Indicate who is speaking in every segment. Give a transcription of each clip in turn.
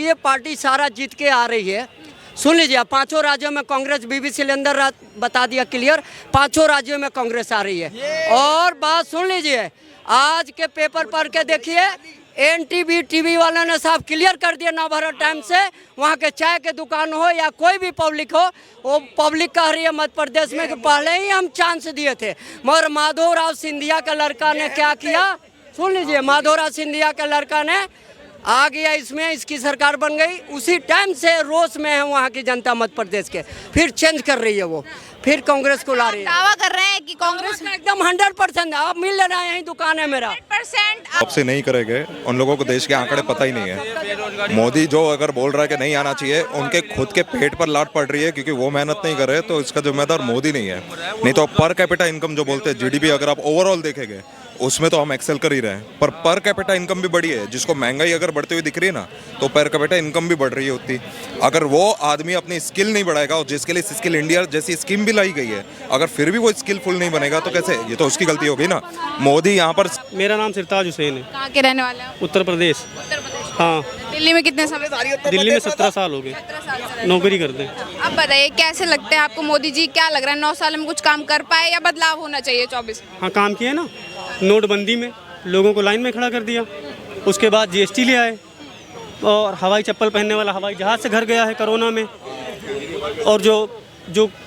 Speaker 1: ये पार्टी सारा जीत के आ रही है। सुन लीजिए, पांचों राज्यों में कांग्रेस, बीबी सिलेंडर बता दिया क्लियर, पांचों राज्यों में कांग्रेस आ रही है। और बात सुन लीजिए, आज के पेपर पढ़ के देखिए, एनटीवी टीवी वालों ने साफ क्लियर कर दिया नवभारत टाइम से, वहाँ के चाय के दुकान हो या कोई भी पब्लिक हो, वो पब्लिक कह रही है मध्य प्रदेश में कि पहले ही हम चांस दिए थे, मगर माधवराव सिंधिया का लड़का ने क्या किया, सुन लीजिए, माधवराव सिंधिया का लड़का ने आ गया इसमें, इसकी सरकार बन गई। उसी टाइम से रोष में है वहाँ की जनता मध्य प्रदेश के, फिर चेंज कर रही है वो, फिर कांग्रेस को ला रही है।
Speaker 2: दावा कर रहे हैं कि कांग्रेस
Speaker 1: एकदम 100%। आप मिल लेना, यही दुकान है मेरा।
Speaker 2: 100%
Speaker 3: अब से नहीं करेंगे, उन लोगों को देश के आंकड़े पता ही नहीं है। मोदी जो अगर बोल रहा है कि नहीं आना चाहिए, उनके खुद के पेट पर लात पड़ रही है, क्योंकि वो मेहनत नहीं कर रहे, तो इसका जिम्मेदार मोदी नहीं है। नहीं तो पर कैपिटा इनकम जो बोलते हैं, जीडीपी अगर आप ओवरऑल देखेंगे उसमें तो हम एक्सेल कर ही रहे हैं, पर कैपिटा इनकम भी बढ़ी है। जिसको महंगाई अगर बढ़ती हुई दिख रही है ना, तो पर कैपिटा इनकम भी बढ़ रही है उतनी। अगर वो आदमी अपनी स्किल नहीं बढ़ाएगा, और जिसके लिए स्किल इंडिया जैसी स्कीम भी लाई गई है, अगर फिर भी वो स्किलफुल नहीं बनेगा तो कैसे? ये तो उसकी गलती होगी ना। मोदी यहाँ पर।
Speaker 4: मेरा नाम सरताज हुसैन है।
Speaker 2: कहाँ के रहने वाले हैं?
Speaker 4: उत्तर प्रदेश।
Speaker 2: उत्तर प्रदेश।
Speaker 4: हाँ।
Speaker 2: दिल्ली में कितने समय?
Speaker 4: दिल्ली में 17 साल हो गए
Speaker 2: 17 साल से
Speaker 4: नौकरी करते हैं।
Speaker 2: अब बताइए, कैसे लगते हैं आपको मोदी जी? क्या लग रहा है, 9 साल में कुछ काम कर पाए या बदलाव होना चाहिए 24?
Speaker 4: हाँ, काम किए ना। नोटबंदी में लोगों को लाइन में खड़ा कर दिया, उसके बाद जीएसटी ले आए, और हवाई चप्पल पहनने वाला हवाई जहाज़ से घर गया है कोरोना में, और जो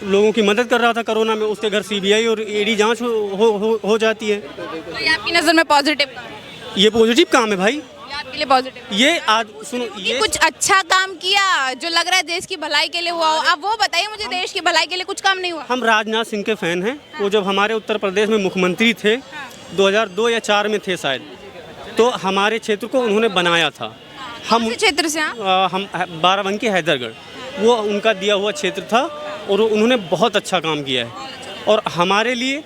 Speaker 4: लोगों की मदद कर रहा था कोरोना में, उसके घर सीबीआई और ईडी जांच हो जाती है।
Speaker 2: तो ये आपकी नज़र में पॉजिटिव काम है?
Speaker 4: ये पॉजिटिव काम है भाई।
Speaker 2: ये आपके लिए पॉजिटिव?
Speaker 4: ये आज सुनो, ये
Speaker 2: कुछ अच्छा काम किया जो लग रहा है देश की भलाई के लिए हुआ हो, आप वो बताइए मुझे। देश की भलाई के लिए कुछ काम नहीं हुआ?
Speaker 4: हम राजनाथ सिंह के फैन हैं। वो जब हमारे उत्तर प्रदेश में मुख्यमंत्री थे, 2002 या 4 में थे शायद, तो हमारे क्षेत्र को उन्होंने बनाया था।
Speaker 2: हम क्षेत्र से
Speaker 4: हम बाराबंकी हैदरगढ़, वो उनका दिया हुआ क्षेत्र था, और उन्होंने बहुत अच्छा काम किया है। और हमारे लिए,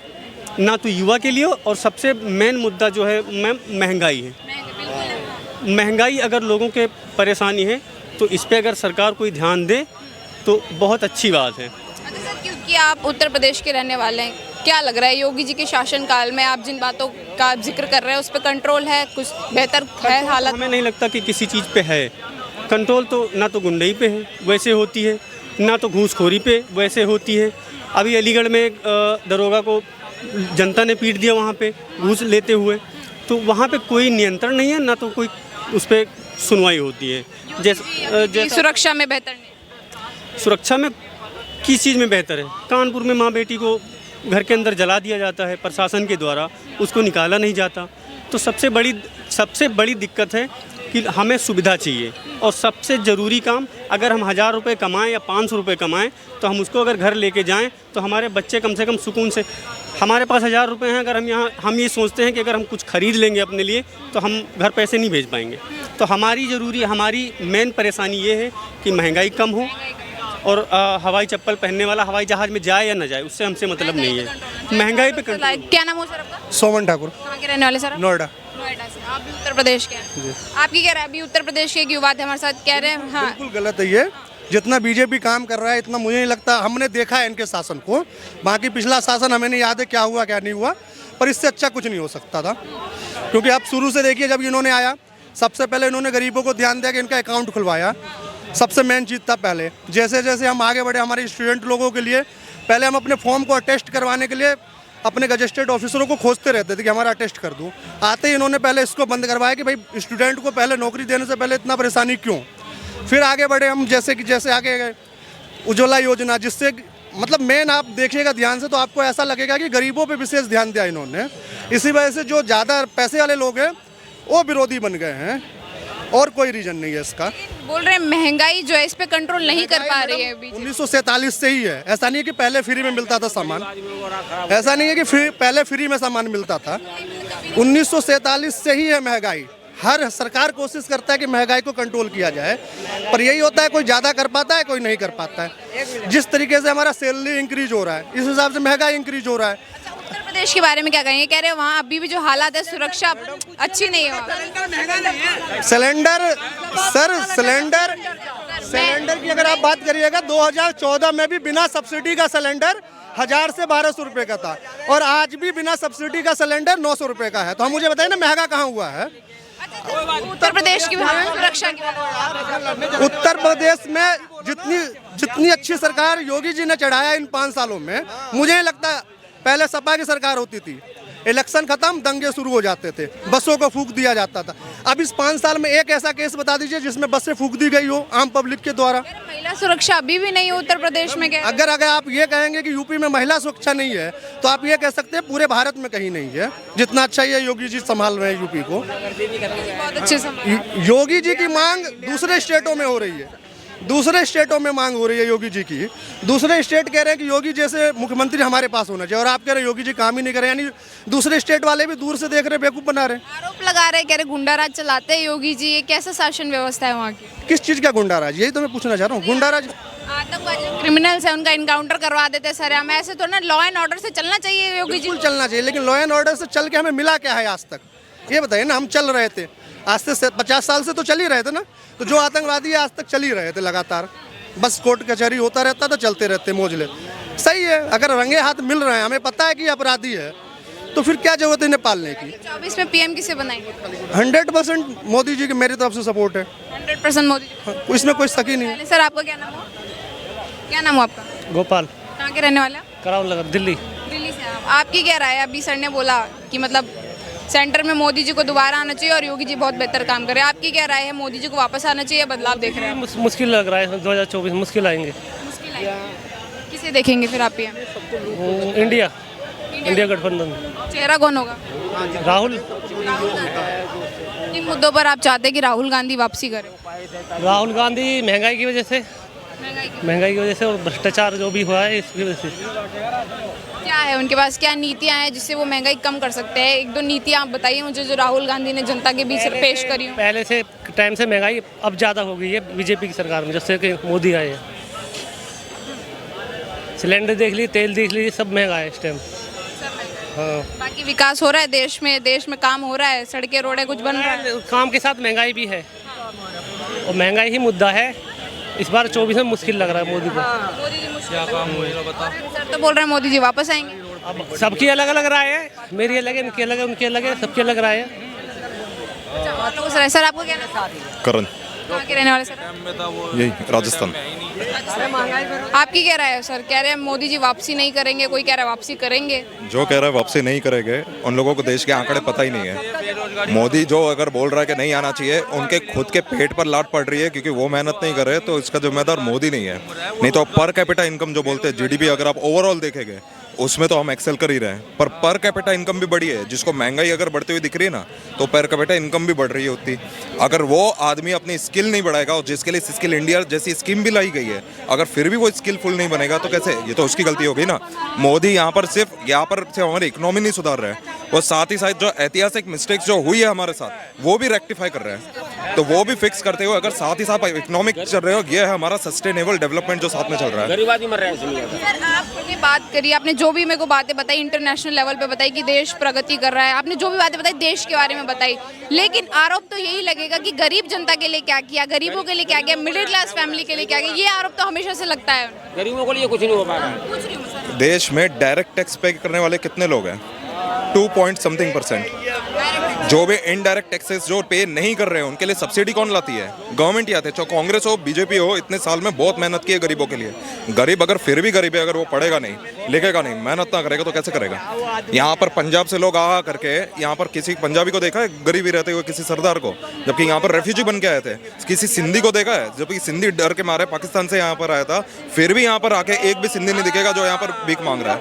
Speaker 4: ना तो युवा के लिए, और सबसे मेन मुद्दा जो है मैम, महंगाई है। महंगाई अगर लोगों के परेशानी है, तो इस पे अगर सरकार कोई ध्यान दे तो बहुत अच्छी बात है।
Speaker 2: अच्छा सर, क्योंकि आप उत्तर प्रदेश के रहने वाले हैं, क्या लग रहा है योगी जी के शासनकाल में आप जिन बातों का जिक्र कर रहे हैं उस पर कंट्रोल है? कुछ बेहतर है हालत?
Speaker 4: हमें नहीं लगता कि किसी चीज़ पे है कंट्रोल। तो ना तो गुंडई पे है, वैसे होती है, ना तो घूसखोरी पे वैसे होती है। अभी अलीगढ़ में एक दरोगा को जनता ने पीट दिया वहाँ पे घूस लेते हुए, तो वहाँ पे कोई नियंत्रण नहीं है, ना तो कोई उस पर सुनवाई होती है। जैसे
Speaker 2: सुरक्षा में बेहतर नहीं?
Speaker 4: सुरक्षा में किस चीज़ में बेहतर है? कानपुर में माँ बेटी को घर के अंदर जला दिया जाता है प्रशासन के द्वारा, उसको निकाला नहीं जाता। तो सबसे बड़ी दिक्कत है कि हमें सुविधा चाहिए, और सबसे ज़रूरी काम, अगर हम 1000 रुपये कमाएं या 500 रुपये कमाएं, तो हम उसको अगर घर लेके जाएं तो हमारे बच्चे कम से कम सुकून से, हमारे पास 1000 रुपये हैं, अगर हम ये सोचते हैं कि अगर हम कुछ खरीद लेंगे अपने लिए तो हम घर पैसे नहीं भेज पाएंगे। तो हमारी मेन परेशानी ये है कि महंगाई कम हो, और हवाई चप्पल पहनने वाला हवाई जहाज़ में जाए या ना जाए, उससे हमसे मतलब नहीं है। महंगाई पे
Speaker 2: क्या नाम हो सर आपका?
Speaker 5: सोमन ठाकुर।
Speaker 2: कहाँ के रहने वाले सर?
Speaker 5: नोएडा।
Speaker 2: नोएडा से। आप भी उत्तर प्रदेश के हैं? आपकी क्या राय? अभी उत्तर प्रदेश के एक युवा थे हमारे साथ, कह रहे हैं हाँ
Speaker 5: बिल्कुल गलत है ये। जितना बीजेपी काम कर रहा है, इतना मुझे नहीं लगता। हमने देखा है इनके शासन को, बाकी पिछला शासन हमें नहीं याद है क्या हुआ क्या नहीं हुआ, पर इससे अच्छा कुछ नहीं हो सकता था। क्योंकि आप शुरू से देखिए, जब इन्होंने आया, सबसे पहले इन्होंने गरीबों को ध्यान दिया कि इनका अकाउंट खुलवाया, सबसे मेन चीज़ था पहले। जैसे जैसे हम आगे बढ़े, हमारे स्टूडेंट लोगों के लिए, पहले हम अपने फॉर्म को अटेस्ट करवाने के लिए अपने गजेस्टेड ऑफिसरों को खोजते रहते थे कि हमारा अटेस्ट कर दूँ। आते ही इन्होंने पहले इसको बंद करवाया कि भाई स्टूडेंट को पहले नौकरी देने से पहले इतना परेशानी क्यों। फिर आगे बढ़े हम, जैसे आगे गए, उज्ज्वला योजना, जिससे मतलब मेन आप देखिएगा ध्यान से तो आपको ऐसा लगेगा कि गरीबों पे विशेष ध्यान दिया इन्होंने। इसी वजह से जो ज़्यादा पैसे वाले लोग हैं वो विरोधी बन गए हैं, और कोई रीजन नहीं है इसका।
Speaker 2: बोल रहे हैं महंगाई जो है इस पे कंट्रोल नहीं कर पा रही है।
Speaker 5: 1947 से ही है। ऐसा नहीं है कि पहले फ्री में मिलता था सामान, ऐसा नहीं है कि पहले फ्री में सामान मिलता था। 1947 से ही है महंगाई। हर सरकार कोशिश करता है कि महंगाई को कंट्रोल किया जाए, पर यही होता है, कोई ज़्यादा कर पाता है, कोई नहीं कर पाता है। जिस तरीके से हमारा सैलरी इंक्रीज हो रहा है, इस हिसाब से महंगाई इंक्रीज हो रहा है।
Speaker 2: उत्तर प्रदेश के बारे में क्या कहेंगे? कह रहे हैं वहाँ अभी भी जो हालात है, सुरक्षा अच्छी नहीं है।
Speaker 5: सिलेंडर की अगर आप बात करिएगा, 2014 में भी बिना सब्सिडी का सिलेंडर 1000 से 1200 रुपये का था, और आज भी बिना सब्सिडी का सिलेंडर 900 रुपये का है। तो हम मुझे बताइए ना, महंगा कहाँ हुआ है?
Speaker 2: अच्छा उत्तर प्रदेश की सुरक्षा की
Speaker 5: उत्तर प्रदेश में जितनी जितनी अच्छी सरकार योगी जी ने चढ़ाया इन 5 सालों में, मुझे नहीं लगता पहले सपा की सरकार होती थी, इलेक्शन खत्म दंगे शुरू हो जाते थे, बसों को फूंक दिया जाता था। अब इस 5 साल में एक ऐसा केस बता दीजिए जिसमें बसें फूंक दी गई हो आम पब्लिक के द्वारा।
Speaker 2: महिला सुरक्षा अभी भी नहीं है उत्तर प्रदेश में क्या?
Speaker 5: अगर आप ये कहेंगे कि यूपी में महिला सुरक्षा नहीं है तो आप ये कह सकते हैं पूरे भारत में कहीं नहीं है, जितना अच्छा ये योगी जी संभाल रहे हैं यूपी को।
Speaker 2: बहुत अच्छे से
Speaker 5: योगी जी की मांग दूसरे स्टेटों में हो रही है, दूसरे स्टेटों में मांग हो रही है योगी जी की। दूसरे स्टेट कह रहे हैं कि योगी जैसे मुख्यमंत्री हमारे पास होना चाहिए, और आप कह रहे हैं योगी जी काम ही नहीं कर रहे, यानी दूसरे स्टेट वाले भी दूर से देख रहे, बेवकूफ बना रहे।
Speaker 2: आरोप लगा रहे, कह रहे गुंडाराज चलाते हैं योगी जी, ये कैसा शासन व्यवस्था है वहाँ की?
Speaker 5: किस चीज़ का गुंडाराज, यही तो मैं पूछना चाह रहा हूँ। गुंडाराज
Speaker 2: आतंकवादी क्रिमिनल्स है, उनका इनकाउंटर करवा देते हैं सर। हमें ऐसे तो ना लॉ एंड ऑर्डर से चलना चाहिए योगी जी।
Speaker 5: बिल्कुल चलना चाहिए, लेकिन लॉ एंड ऑर्डर से चल के हमें मिला क्या है आज तक, ये बताइए ना। हम चल रहे थे आज से 50 साल से तो चल ही रहे थे ना, तो जो आतंकवादी आज तक चल ही रहे थे लगातार, बस कोर्ट कचहरी होता रहता था, चलते रहते मोजले। सही है, अगर रंगे हाथ मिल रहे हैं, हमें पता है कि अपराधी है, तो फिर क्या जरूरत है इन्हें पालने की।
Speaker 2: 24 में पीएम किसे बनाएंगे?
Speaker 5: 100% मोदी जी की मेरी तरफ से सपोर्ट है,
Speaker 2: 100% मोदी जी।
Speaker 5: इसमें कोई शक ही नहीं है।
Speaker 2: पहले सर आपका क्या नाम हुआ? क्या नाम हुआ आपका?
Speaker 6: गोपाल,
Speaker 2: कहाँ के रहने वाले?
Speaker 6: करावल नगर, दिल्ली।
Speaker 2: दिल्ली से आप। आपकी क्या राय है? अभी सर ने बोला कि मतलब सेंटर में मोदी जी को दोबारा आना चाहिए और योगी जी बहुत बेहतर काम कर रहे हैं। आपकी क्या राय है? मोदी जी को वापस आना चाहिए, बदलाव देख रहे हैं?
Speaker 6: मुश्किल लग रहा है, 2024 मुश्किल आएंगे।
Speaker 2: मुश्किल है। किसे देखेंगे फिर आप पीएम?
Speaker 6: इंडिया गठबंधन।
Speaker 2: चेहरा कौन होगा?
Speaker 6: राहुल।
Speaker 2: इन मुद्दों पर आप चाहते हैं कि राहुल गांधी वापसी करें?
Speaker 6: राहुल गांधी महंगाई की वजह से,
Speaker 2: महंगाई
Speaker 6: की वजह से और भ्रष्टाचार जो भी हुआ है इसकी वजह से।
Speaker 2: क्या है उनके पास, क्या नीतियां हैं जिससे वो महंगाई कम कर सकते हैं? 1-2 नीतियां आप बताइए मुझे जो राहुल गांधी ने जनता के बीच पेश करी हो।
Speaker 6: पहले से टाइम से महंगाई अब ज़्यादा हो गई है बीजेपी की सरकार में, जैसे कि मोदी आए हैं। सिलेंडर देख लीजिए, तेल देख लीजिए, सब महंगा है इस टाइम। हाँ,
Speaker 2: बाकी विकास हो रहा है देश में काम हो रहा है, सड़कें रोडें कुछ बन रहा है।
Speaker 6: काम के साथ महंगाई भी है, और महंगाई ही मुद्दा है। इस बार 24 में मुश्किल लग रहा है मोदी को।
Speaker 2: मोदी जी मुश्किल सर तो बोल रहे हैं मोदी जी वापस आएंगे।
Speaker 6: अब सबकी अलग अलग राय है, मेरी अलग है, इनकी अलग है, उनकी अलग है, सबकी अलग राय है।
Speaker 2: सर आपको क्या नाम?
Speaker 3: करण,
Speaker 2: कहाँ के रहने वाले सर?
Speaker 3: यही राजस्थान।
Speaker 2: आपकी क्या राय है सर? कह रहे हैं मोदी जी वापसी नहीं करेंगे, कोई कह रहा है वापसी करेंगे।
Speaker 3: जो कह रहा है वापसी नहीं करेंगे, उन लोगों को देश के आंकड़े पता ही नहीं है। मोदी जो अगर बोल रहा है कि नहीं आना चाहिए, उनके खुद के पेट पर लात पड़ रही है, क्योंकि वो मेहनत नहीं कर रहे, तो इसका जिम्मेदार मोदी नहीं है। नहीं तो पर कैपिटा इनकम जो बोलते हैं, जीडीपी अगर आप ओवरऑल देखेंगे उसमें तो हम एक्सेल कर ही रहे हैं, पर कैपिटा इनकम भी बढ़ी है। जिसको महंगाई अगर बढ़ती हुई दिख रही है ना, तो पर कैपिटा इनकम भी बढ़ रही है उतनी। अगर वो आदमी अपनी स्किल नहीं बढ़ाएगा, और जिसके लिए स्किल इंडिया जैसी स्कीम भी लाई गई है, अगर फिर भी वो स्किलफुल नहीं बनेगा तो कैसे? ये तो उसकी गलती होगी ना। मोदी यहाँ पर सिर्फ हमारी इकोनॉमी नहीं सुधार रहे हैं, वो साथ ही साथ जो ऐतिहासिक मिस्टेक्स जो हुई है हमारे साथ, वो भी रेक्टिफाई कर रहे हैं। तो वो भी फिक्स करते हुए अगर साथ ही साथ इकोनॉमिक चल रहे हो, ये है हमारा सस्टेनेबल डेवलपमेंट जो साथ में चल रहा है।
Speaker 2: सर आपने बात करी, आपने जो भी मेरे को बातें बताई इंटरनेशनल लेवल पे बताई कि देश प्रगति कर रहा है, आपने जो भी बातें बताई देश के बारे में बताई, लेकिन आरोप तो यही लगेगा कि गरीब जनता के लिए क्या किया, गरीबों के लिए क्या किया, मिडिल क्लास फैमिली के लिए क्या किया, ये आरोप तो हमेशा से लगता है।
Speaker 7: गरीबों के लिए कुछ नहीं हो पा रहा है।
Speaker 2: पूछ रही हूँ सर।
Speaker 3: देश में डायरेक्ट टैक्स पे करने वाले कितने लोग हैं? 2.something%। जो भी इनडायरेक्ट टैक्सेस जो पे नहीं कर रहे हैं, उनके लिए सब्सिडी कौन लाती है? गवर्नमेंट ही आती है। चाहे कांग्रेस हो, बीजेपी हो, इतने साल में बहुत मेहनत की है गरीबों के लिए। गरीब अगर फिर भी गरीब है, अगर वो पढ़ेगा नहीं, लिखेगा नहीं, मेहनत ना करेगा तो कैसे करेगा? यहाँ पर पंजाब से लोग आ करके यहाँ पर किसी पंजाबी को देखा है गरीबी रहते हुए, किसी सरदार को, जबकि यहाँ पर रेफ्यूजी बन के आए थे? किसी सिंधी को देखा है? जबकि सिंधी डर के मारे पाकिस्तान से यहाँ पर आया था, फिर भी यहाँ पर आके एक भी सिंधी नहीं दिखेगा जो यहाँ पर भीख मांग रहा है।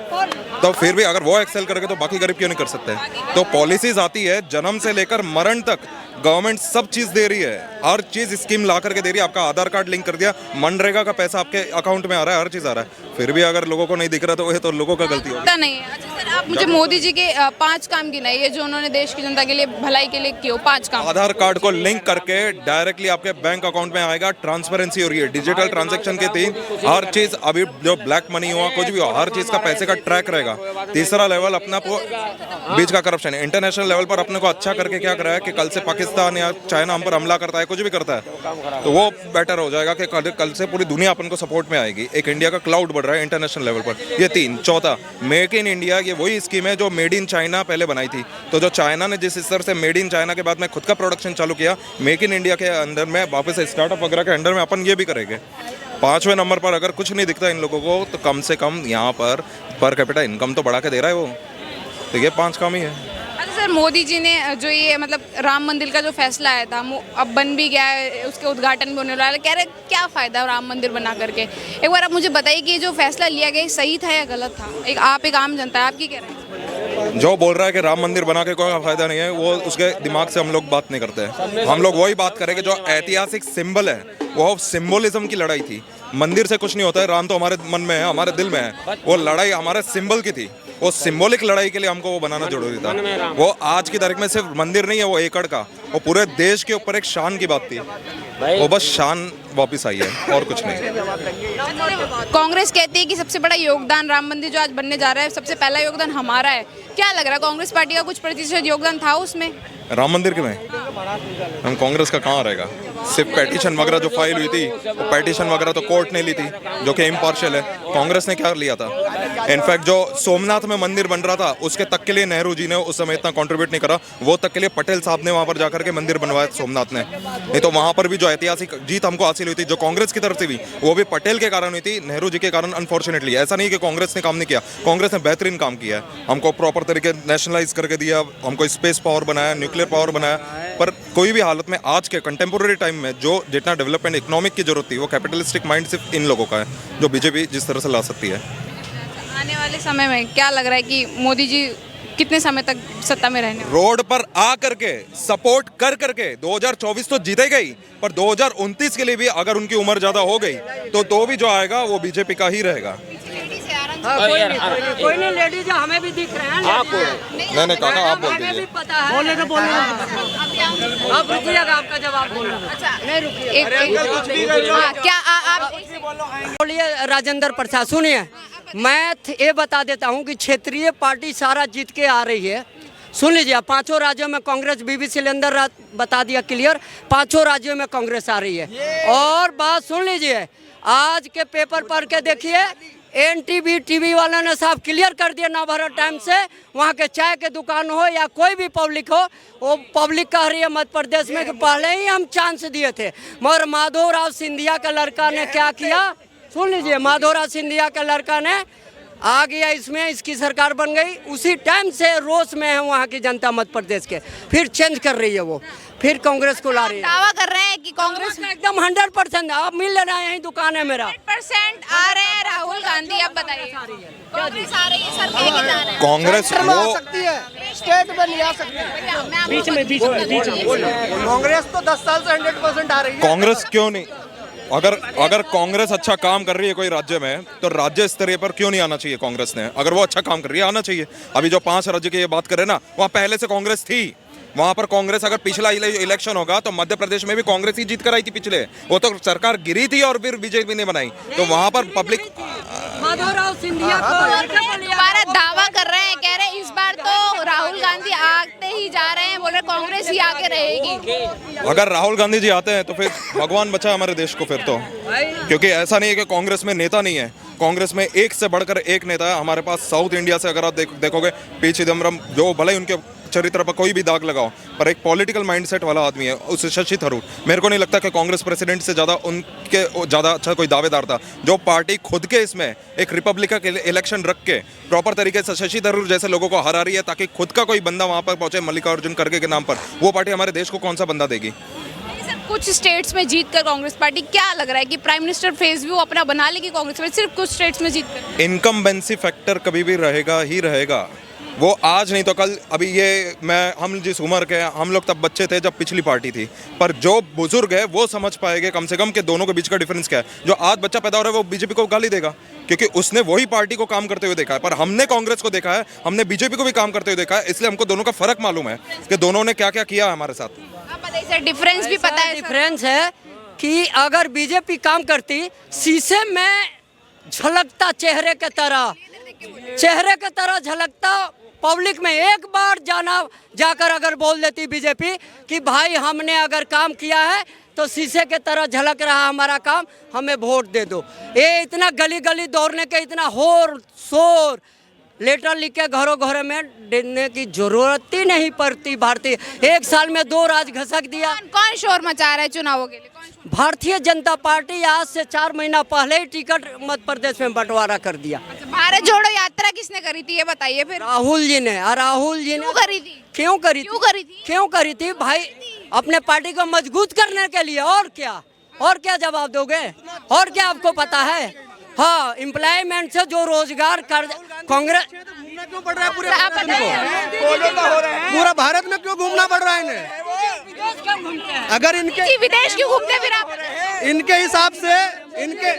Speaker 3: तो फिर भी अगर वो एक्सेल करेगा तो बाकी गरीब क्यों नहीं कर सकते? तो पॉलिसीज आती है, जन्म से लेकर मरण तक गवर्नमेंट सब चीज दे रही है, हर चीज स्कीम ला करके दे रही है। आपका आधार कार्ड लिंक कर दिया, मनरेगा का पैसा आपके अकाउंट में आ रहा है, हर चीज आ रहा है, फिर भी अगर लोगों को नहीं दिख रहा तो ये तो लोगों का गलती होगी।
Speaker 2: नहीं है। अच्छा सर आप मुझे मोदी जी के 5 काम गिनाइए जो उन्होंने देश की जनता के लिए भलाई के लिए किए, 5 काम।
Speaker 3: आधार कार्ड को लिंक करके डायरेक्टली आपके बैंक अकाउंट में आएगा, ट्रांसपेरेंसी हो रही है, डिजिटल ट्रांजैक्शन के 3, हर चीज अभी जो ब्लैक मनी हुआ कुछ भी हो, हर चीज का पैसे का ट्रैक रहेगा। तीसरा लेवल अपना बीच का करप्शन है। इंटरनेशनल लेवल पर अपने को अच्छा करके क्या करा है कि कल से पाकिस्तान या चाइना हम पर हमला करता है, कुछ भी करता है, तो वो बेटर हो जाएगा कि कल से पूरी दुनिया अपन को सपोर्ट में आएगी। एक इंडिया का क्लाउड बढ़ रहा है इंटरनेशनल लेवल पर। ये 3। चौथा, मेक इन इंडिया, ये वही स्कीम है जो मेड इन चाइना पहले बनाई थी। तो जो चाइना ने जिस स्तर से मेड इन चाइना के बाद में खुद का प्रोडक्शन चालू किया, मेक इन इंडिया के अंदर में वापस स्टार्टअप वगैरह के अंडर में अपन ये भी करेंगे। 5वें नंबर पर अगर कुछ नहीं दिखता इन लोगों को, तो कम से कम यहाँ पर कैपिटा इनकम तो बढ़ा के दे रहा है वो। तो ये 5 काम ही है।
Speaker 2: अच्छा सर, मोदी जी ने जो ये मतलब राम मंदिर का जो फैसला आया था, अब बन भी गया है, उसके उद्घाटन भी होने वाला है, कह रहे क्या फ़ायदा राम मंदिर बना करके। एक बार आप मुझे बताइए कि जो फैसला लिया गया सही था या गलत था? एक आम जनता है, आप क्या कह रहे हैं?
Speaker 3: जो बोल रहा है कि राम मंदिर बना के कोई फायदा नहीं है, वो उसके दिमाग से हम लोग बात नहीं करते हैं। हम लोग वही बात करेंगे जो ऐतिहासिक सिंबल है, वो सिंबोलिज्म की लड़ाई थी। मंदिर से कुछ नहीं होता है, राम तो हमारे मन में है, हमारे दिल में है। वो लड़ाई हमारे सिंबल की थी, वो सिंबॉलिक लड़ाई के लिए हमको वो बनाना जरूरी था। वो आज की तारीख में सिर्फ मंदिर नहीं है, वो एकड़ का, वो पूरे देश के ऊपर एक शान की बात थी। वो बस शान वापस आई है और कुछ नहीं।
Speaker 2: कांग्रेस कहती है कि सबसे बड़ा योगदान राम मंदिर जो आज बनने जा रहा है, सबसे पहला योगदान हमारा है। क्या लग रहा है, कांग्रेस पार्टी का कुछ प्रतिशत योगदान था उसमें?
Speaker 3: राम मंदिर के में हम कांग्रेस का कहाँ रहेगा? सिर्फ पेटिशन वगैरह जो फाइल हुई थी, वो पेटिशन वगैरह तो कोर्ट ने ली थी, जो कि इम्पार्शियल है। कांग्रेस ने क्या लिया था? इनफैक्ट जो सोमनाथ में मंदिर बन रहा था, उसके तक के लिए नेहरू जी ने उस समय इतना कंट्रीब्यूट नहीं करा। वो तक के लिए पटेल साहब ने वहाँ पर जाकर के मंदिर बनवाया सोमनाथ ने। नहीं तो वहाँ पर भी जो ऐतिहासिक जीत हमको हासिल हुई थी, जो कांग्रेस की तरफ से भी, वो भी पटेल के कारण हुई थी, नेहरू जी के कारण अनफॉर्चुनेटली। ऐसा नहीं कि कांग्रेस ने काम नहीं किया, कांग्रेस ने बेहतरीन काम किया है। हमको प्रॉपर तरीके नेशनलाइज करके दिया, हमको स्पेस पावर बनाया, न्यूक्लियर पावर बनाया। पर कोई भी हालत में आज के कंटेम्पोररी टाइम में जो जितना डेवलपमेंट इकोनॉमिक की जरूरत थी, वो कैपिटलिस्टिक माइंड सिर्फ इन लोगों का है, जो बीजेपी जिस तरह से ला सकती है।
Speaker 2: आने वाले समय में क्या लग रहा है कि मोदी जी कितने समय तक सत्ता में रहने?
Speaker 3: रोड पर आ करके सपोर्ट कर करके 2024 तो जीते गई, पर 2029 के लिए भी अगर उनकी उम्र ज्यादा हो गई तो भी जो आएगा वो बीजेपी का ही रहेगा।
Speaker 1: कोई नहीं लेडीज हमें भी दिख रहे हैं।
Speaker 3: नहीं काका आप बोल
Speaker 1: हमें भी
Speaker 3: दीजिए।
Speaker 1: पता है। आप रुकिएगा, आपका जवाब बोलना।
Speaker 2: अच्छा क्या आप
Speaker 1: बोलिए राजेंद्र प्रसाद। सुनिए, मैं ये बता देता हूँ कि क्षेत्रीय पार्टी सारा जीत के आ रही है। सुन लीजिए, 5 राज्यों में कांग्रेस, BBC सिलेंडर बता दिया क्लियर, 5 राज्यों में कांग्रेस आ रही है। और बात सुन लीजिए, आज के पेपर पढ़ के देखिए, NTV टीवी वालों ने साफ क्लियर कर दिया नवभारत टाइम से, वहाँ के चाय के दुकान हो या कोई भी पब्लिक हो, वो पब्लिक कह रही है मध्य प्रदेश में कि पहले ही हम चांस दिए थे, मगर माधवराव सिंधिया का लड़का ने क्या किया? सुन लीजिए, माधवराव सिंधिया का लड़का ने आ गया इसमें, इसकी सरकार बन गई। उसी टाइम से रोष में है वहाँ की जनता मध्य प्रदेश के, फिर चेंज कर रही है वो, फिर कांग्रेस को ला रही है।
Speaker 2: दावा कर रहे हैं कि कांग्रेस
Speaker 1: एकदम 100%। आप मिल लेना, यही दुकान है मेरा।
Speaker 2: 100% आ रहे हैं राहुल गांधी। आप बताइए, कांग्रेस आ रही है सर, कह के जा रहे हैं?
Speaker 3: कांग्रेस वो
Speaker 5: स्टेट में नहीं आ सकती।
Speaker 6: बीच में
Speaker 5: कांग्रेस तो 10 साल से 100% आ रही है।
Speaker 3: कांग्रेस क्यों नहीं? अगर कांग्रेस अच्छा काम कर रही है कोई राज्य में, तो राज्य स्तरीय पर क्यों नहीं आना चाहिए कांग्रेस ने? अगर वो अच्छा काम कर रही है, आना चाहिए। अभी जो 5 राज्य की ये बात कर रहे हैं ना, वहाँ पहले से कांग्रेस थी। वहाँ पर कांग्रेस, अगर पिछला इलेक्शन होगा तो मध्य प्रदेश में भी कांग्रेस ही जीत कर आई थी पिछले। वो तो सरकार गिरी थी और फिर बीजेपी ने बनाई, तो वहाँ पर पब्लिक
Speaker 1: माधवराव सिंधिया
Speaker 2: दोबारा दावा कर रहे हैं, कह रहे हैं इस बार तो राहुल गांधी आते ही जा रहे हैं, बोल रहे कांग्रेस ही आके रहेगी।
Speaker 3: अगर राहुल गांधी जी आते हैं तो फिर भगवान बचा हमारे देश को फिर तो, क्योंकि ऐसा नहीं है कि कांग्रेस में नेता नहीं है। कांग्रेस में एक से बढ़कर एक नेता है हमारे पास। साउथ इंडिया से अगर आप देखोगे, पी चिदम्बरम, जो भले उनके चरित्र पर कोई भी दाग लगाओ, पर एक पॉलिटिकल माइंडसेट वाला आदमी है। उस शशि थरूर, मेरे को नहीं लगता कि कांग्रेस प्रेसिडेंट से ज़्यादा उनके ज़्यादा अच्छा कोई दावेदार था। जो पार्टी खुद के इसमें एक रिपब्लिकन इलेक्शन रख के प्रॉपर तरीके से शशि थरूर जैसे लोगों को हरा रही है, ताकि खुद का कोई बंदा वहाँ पर पहुँचे, मल्लिकार्जुन खड़गे के नाम पर, वो पार्टी हमारे देश को कौन सा बंदा देगी?
Speaker 2: कुछ स्टेट्स में जीत कर कांग्रेस पार्टी, क्या लग रहा है कि प्राइम मिनिस्टर फेस भी वो अपना बना लेगी कांग्रेस में, सिर्फ कुछ स्टेट्स में जीत कर?
Speaker 3: इनकम्बेंसी फैक्टर कभी भी रहेगा ही रहेगा। वो आज नहीं तो कल। अभी ये हम जिस उम्र के, हम लोग तब बच्चे थे जब पिछली पार्टी थी, पर जो बुजुर्ग है वो समझ पाएंगे कम से कम कि दोनों के बीच का डिफरेंस क्या है। जो आज बच्चा पैदा हो रहा है वो बीजेपी को गाली देगा, क्योंकि उसने वही पार्टी को काम करते हुए देखा है। पर हमने कांग्रेस को देखा है, हमने बीजेपी को भी काम करते हुए देखा है, इसलिए हमको दोनों का फर्क मालूम है कि दोनों ने क्या क्या किया है हमारे साथ।
Speaker 2: सर डिफरेंस भी पता है?
Speaker 1: डिफरेंस है कि अगर बीजेपी काम करती, शीशे में झलकता चेहरे के तरह झलकता पब्लिक में एक बार जाकर अगर बोल देती बीजेपी कि भाई हमने अगर काम किया है तो शीशे के तरह झलक रहा हमारा काम, हमें वोट दे दो। ये इतना गली गली दौड़ने के, इतना होर शोर, लेटर लिख के घरों घरों में देने की जरूरत ही नहीं पड़ती। भारतीय 1 साल में 2 राज घसक दिया।
Speaker 2: कौन शोर मचा रहा है चुनावों के लिए? कौन शोर?
Speaker 1: भारतीय जनता पार्टी आज से 4 महीना पहले ही टिकट मध्य प्रदेश में बंटवारा कर दिया।
Speaker 2: अच्छा, भारत जोड़ो यात्रा किसने करी थी ये बताइए फिर।
Speaker 1: राहुल जी ने। और राहुल जी ने
Speaker 2: क्यों करी थी?
Speaker 1: क्यों करी
Speaker 2: क्यों करी थी?
Speaker 1: क्यों करी थी भाई? अपने पार्टी को मजबूत करने के लिए। और क्या जवाब दोगे? और क्या आपको पता है? हाँ, एम्प्लॉयमेंट से जो रोजगार कर कांग्रेस
Speaker 5: घूमना क्यों पड़ रहा है पूरे
Speaker 2: आप
Speaker 5: भारत
Speaker 2: बताइए।
Speaker 5: में? पूरा भारत में क्यों घूमना पड़ रहा है इन्हें? अगर इनके
Speaker 2: विदेश क्यों घूमते फिर आप?
Speaker 5: इनके हिसाब से इनके